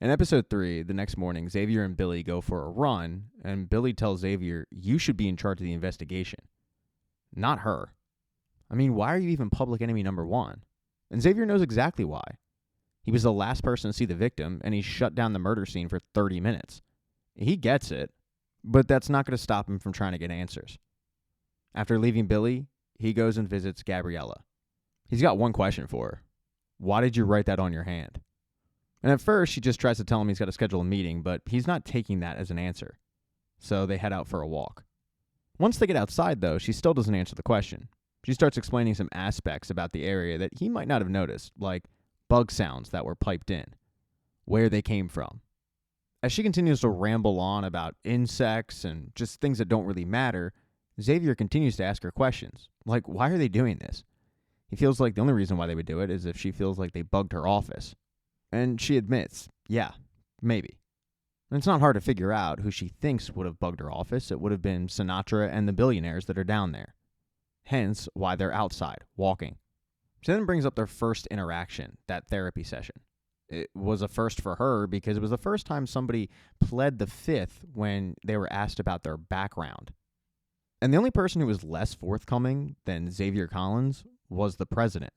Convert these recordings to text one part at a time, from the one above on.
In episode 3, the next morning, Xavier and Billy go for a run, and Billy tells Xavier, "You should be in charge of the investigation, not her. I mean, why are you even public enemy number one?" And Xavier knows exactly why. He was the last person to see the victim, and he shut down the murder scene for 30 minutes. He gets it, but that's not going to stop him from trying to get answers. After leaving Billy, he goes and visits Gabriella. He's got one question for her. Why did you write that on your hand? And at first, she just tries to tell him he's got to schedule a meeting, but he's not taking that as an answer. So they head out for a walk. Once they get outside, though, she still doesn't answer the question. She starts explaining some aspects about the area that he might not have noticed, like bug sounds that were piped in, where they came from. As she continues to ramble on about insects and just things that don't really matter, Xavier continues to ask her questions, like, why are they doing this? He feels like the only reason why they would do it is if she feels like they bugged her office. And she admits, yeah, maybe. And it's not hard to figure out who she thinks would have bugged her office. It would have been Sinatra and the billionaires that are down there. Hence why they're outside, walking. She then brings up their first interaction, that therapy session. It was a first for her because it was the first time somebody pled the fifth when they were asked about their background. And the only person who was less forthcoming than Xavier Collins was the president.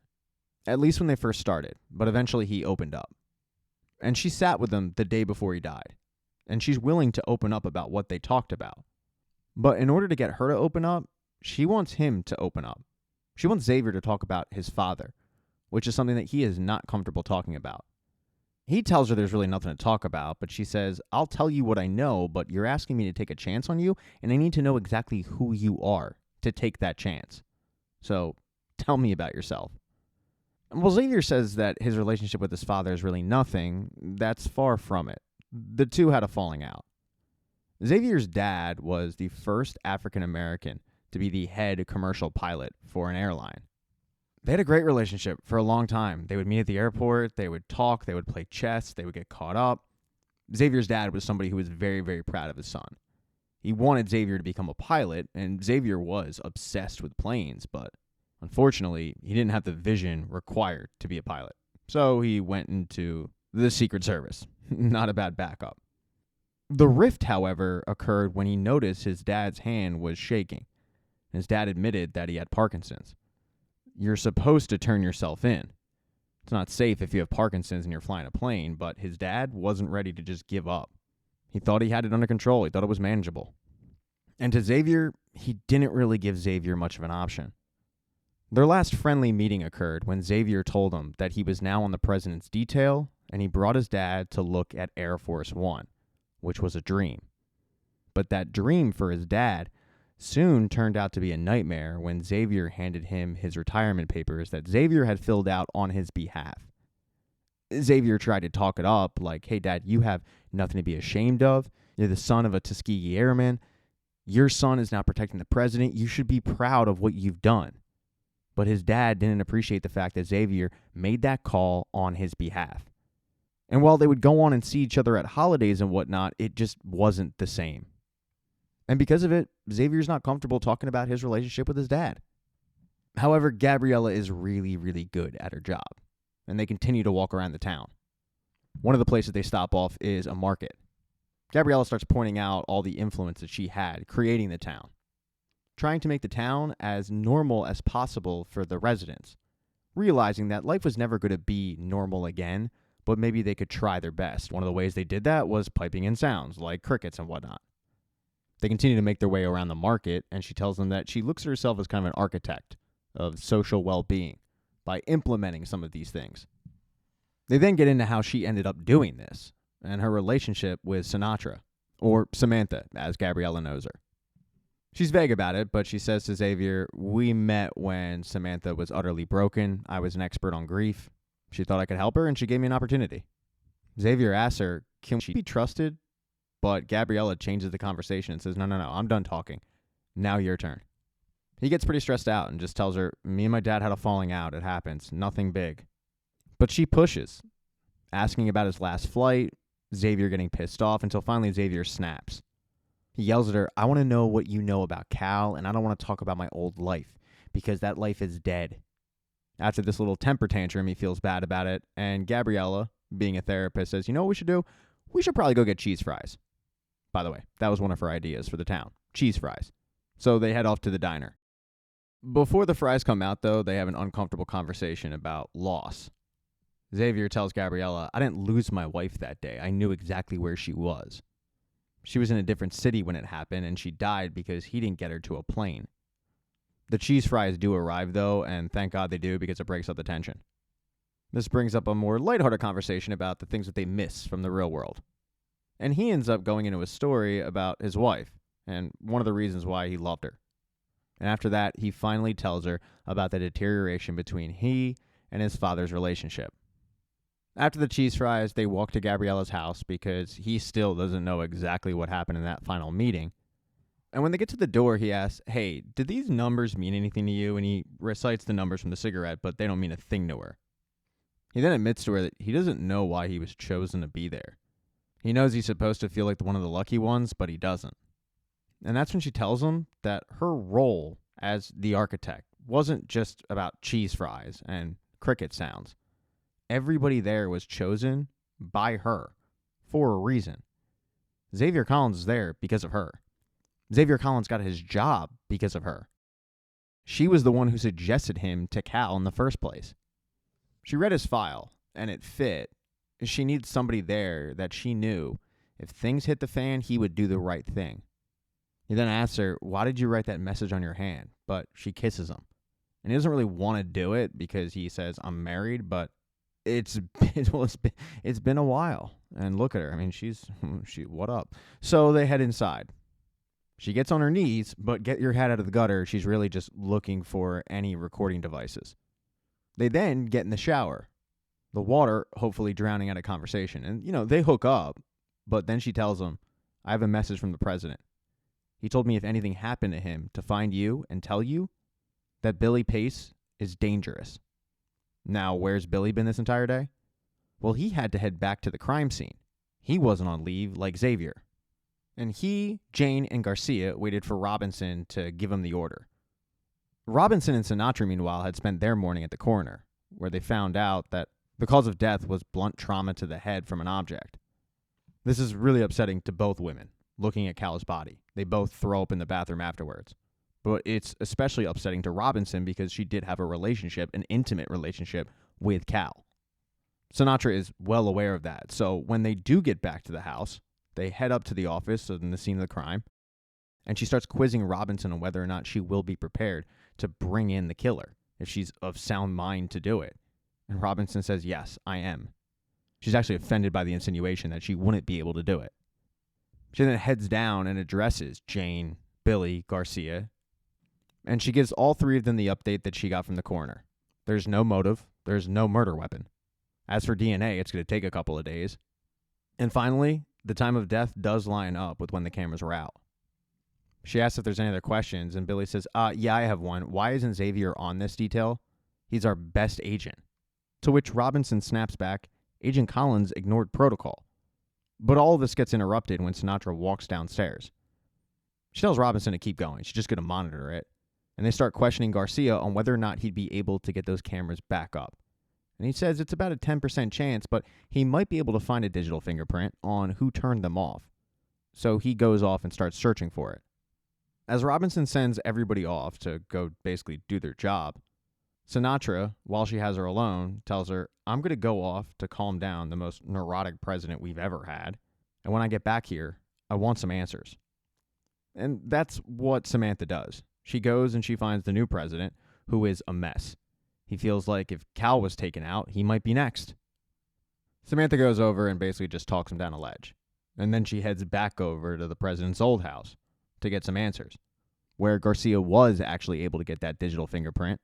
At least when they first started, but eventually he opened up. And she sat with him the day before he died. And she's willing to open up about what they talked about. But in order to get her to open up, she wants him to open up. She wants Xavier to talk about his father, which is something that he is not comfortable talking about. He tells her there's really nothing to talk about, but she says, "I'll tell you what I know, but you're asking me to take a chance on you, and I need to know exactly who you are to take that chance. So tell me about yourself." Well, Xavier says that his relationship with his father is really nothing. That's far from it. The two had a falling out. Xavier's dad was the first African American to be the head commercial pilot for an airline. They had a great relationship for a long time. They would meet at the airport, they would talk, they would play chess, they would get caught up. Xavier's dad was somebody who was very, very proud of his son. He wanted Xavier to become a pilot, and Xavier was obsessed with planes, but unfortunately, he didn't have the vision required to be a pilot. So he went into the Secret Service. Not a bad backup. The rift, however, occurred when he noticed his dad's hand was shaking. His dad admitted that he had Parkinson's. You're supposed to turn yourself in. It's not safe if you have Parkinson's and you're flying a plane, but his dad wasn't ready to just give up. He thought he had it under control. He thought it was manageable. And to Xavier, he didn't really give Xavier much of an option. Their last friendly meeting occurred when Xavier told him that he was now on the president's detail, and he brought his dad to look at Air Force One, which was a dream. But that dream for his dad soon turned out to be a nightmare when Xavier handed him his retirement papers that Xavier had filled out on his behalf. Xavier tried to talk it up, like, "Hey, Dad, you have nothing to be ashamed of. You're the son of a Tuskegee Airman. Your son is now protecting the president. You should be proud of what you've done." But his dad didn't appreciate the fact that Xavier made that call on his behalf. And while they would go on and see each other at holidays and whatnot, it just wasn't the same. And because of it, Xavier's not comfortable talking about his relationship with his dad. However, Gabriella is really, really good at her job, and they continue to walk around the town. One of the places they stop off is a market. Gabriella starts pointing out all the influence that she had creating the town, trying to make the town as normal as possible for the residents, realizing that life was never going to be normal again, but maybe they could try their best. One of the ways they did that was piping in sounds, like crickets and whatnot. They continue to make their way around the market, and she tells them that she looks at herself as kind of an architect of social well-being by implementing some of these things. They then get into how she ended up doing this, and her relationship with Sinatra, or Samantha, as Gabriella knows her. She's vague about it, but she says to Xavier, "We met when Samantha was utterly broken. I was an expert on grief. She thought I could help her, and she gave me an opportunity." Xavier asks her, "Can she be trusted?" But Gabriella changes the conversation and says, No, I'm done talking. Now your turn." He gets pretty stressed out and just tells her, "Me and my dad had a falling out. It happens. Nothing big." But she pushes, asking about his last flight, Xavier getting pissed off, until finally Xavier snaps. He yells at her, "I want to know what you know about Cal, and I don't want to talk about my old life, because that life is dead." After this little temper tantrum, he feels bad about it, and Gabriella, being a therapist, says, you know what we should do? We should probably go get cheese fries. By the way, that was one of her ideas for the town. Cheese fries. So they head off to the diner. Before the fries come out, though, they have an uncomfortable conversation about loss. Xavier tells Gabriella, I didn't lose my wife that day. I knew exactly where she was. She was in a different city when it happened, and she died because he didn't get her to a plane. The cheese fries do arrive, though, and thank God they do because it breaks up the tension. This brings up a more lighthearted conversation about the things that they miss from the real world. And he ends up going into a story about his wife and one of the reasons why he loved her. And after that, he finally tells her about the deterioration between he and his father's relationship. After the cheese fries, they walk to Gabriella's house because he still doesn't know exactly what happened in that final meeting. And when they get to the door, he asks, hey, did these numbers mean anything to you? And he recites the numbers from the cigarette, but they don't mean a thing to her. He then admits to her that he doesn't know why he was chosen to be there. He knows he's supposed to feel like one of the lucky ones, but he doesn't. And that's when she tells him that her role as the architect wasn't just about cheese fries and cricket sounds. Everybody there was chosen by her for a reason. Xavier Collins is there because of her. Xavier Collins got his job because of her. She was the one who suggested him to Cal in the first place. She read his file, and it fit. She needs somebody there that she knew if things hit the fan, he would do the right thing. He then asks her, why did you write that message on your hand? But she kisses him. And he doesn't really want to do it because he says, I'm married, but it's been a while. And look at her. I mean, she what up? So they head inside. She gets on her knees, but get your head out of the gutter. She's really just looking for any recording devices. They then get in the shower. The water hopefully drowning out a conversation. And, they hook up, but then she tells him, I have a message from the president. He told me if anything happened to him to find you and tell you that Billy Pace is dangerous. Now, where's Billy been this entire day? Well, he had to head back to the crime scene. He wasn't on leave like Xavier. And he, Jane, and Garcia waited for Robinson to give him the order. Robinson and Sinatra, meanwhile, had spent their morning at the coroner, where they found out that the cause of death was blunt trauma to the head from an object. This is really upsetting to both women, looking at Cal's body. They both throw up in the bathroom afterwards. But it's especially upsetting to Robinson because she did have a relationship, an intimate relationship, with Cal. Sinatra is well aware of that, so when they do get back to the house, they head up to the office in the scene of the crime, and she starts quizzing Robinson on whether or not she will be prepared to bring in the killer, if she's of sound mind to do it. And Robinson says, yes, I am. She's actually offended by the insinuation that she wouldn't be able to do it. She then heads down and addresses Jane, Billy, Garcia, and she gives all three of them the update that she got from the coroner. There's no motive. There's no murder weapon. As for DNA, it's going to take a couple of days. And finally, the time of death does line up with when the cameras were out. She asks if there's any other questions, and Billy says, yeah, I have one. Why isn't Xavier on this detail? He's our best agent. To which Robinson snaps back, Agent Collins ignored protocol. But all of this gets interrupted when Sinatra walks downstairs. She tells Robinson to keep going. She's just going to monitor it. And they start questioning Garcia on whether or not he'd be able to get those cameras back up. And he says it's about a 10% chance, but he might be able to find a digital fingerprint on who turned them off. So he goes off and starts searching for it. As Robinson sends everybody off to go basically do their job, Sinatra, while she has her alone, tells her, I'm going to go off to calm down the most neurotic president we've ever had. And when I get back here, I want some answers. And that's what Samantha does. She goes and she finds the new president, who is a mess. He feels like if Cal was taken out, he might be next. Samantha goes over and basically just talks him down a ledge. And then she heads back over to the president's old house to get some answers, where Garcia was actually able to get that digital fingerprint.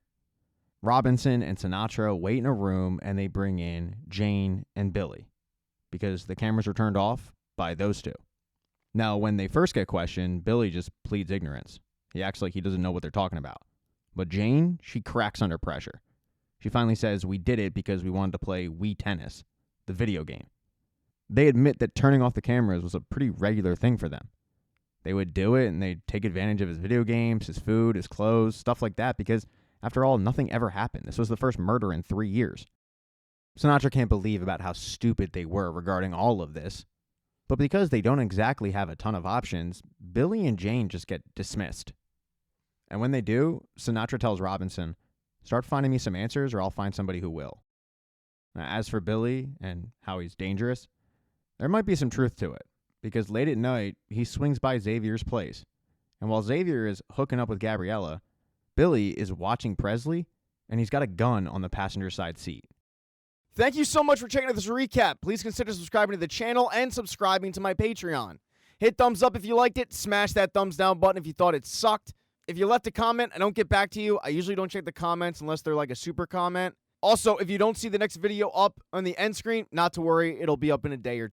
Robinson and Sinatra wait in a room and they bring in Jane and Billy because the cameras were turned off by those two. Now, when they first get questioned, Billy just pleads ignorance. He acts like he doesn't know what they're talking about. But Jane, she cracks under pressure. She finally says, we did it because we wanted to play Wii Tennis, the video game. They admit that turning off the cameras was a pretty regular thing for them. They would do it and they'd take advantage of his video games, his food, his clothes, stuff like that because, after all, nothing ever happened. This was the first murder in 3 years. Sinatra can't believe about how stupid they were regarding all of this. But because they don't exactly have a ton of options, Billy and Jane just get dismissed. And when they do, Sinatra tells Robinson, "Start finding me some answers or I'll find somebody who will." Now, as for Billy and how he's dangerous, there might be some truth to it, because late at night, he swings by Xavier's place. And while Xavier is hooking up with Gabriella, Billy is watching Presley, and he's got a gun on the passenger side seat. Thank you so much for checking out this recap. Please consider subscribing to the channel and subscribing to my Patreon. Hit thumbs up if you liked it. Smash that thumbs down button if you thought it sucked. If you left a comment, I don't get back to you. I usually don't check the comments unless they're like a super comment. Also, if you don't see the next video up on the end screen, not to worry. It'll be up in a day or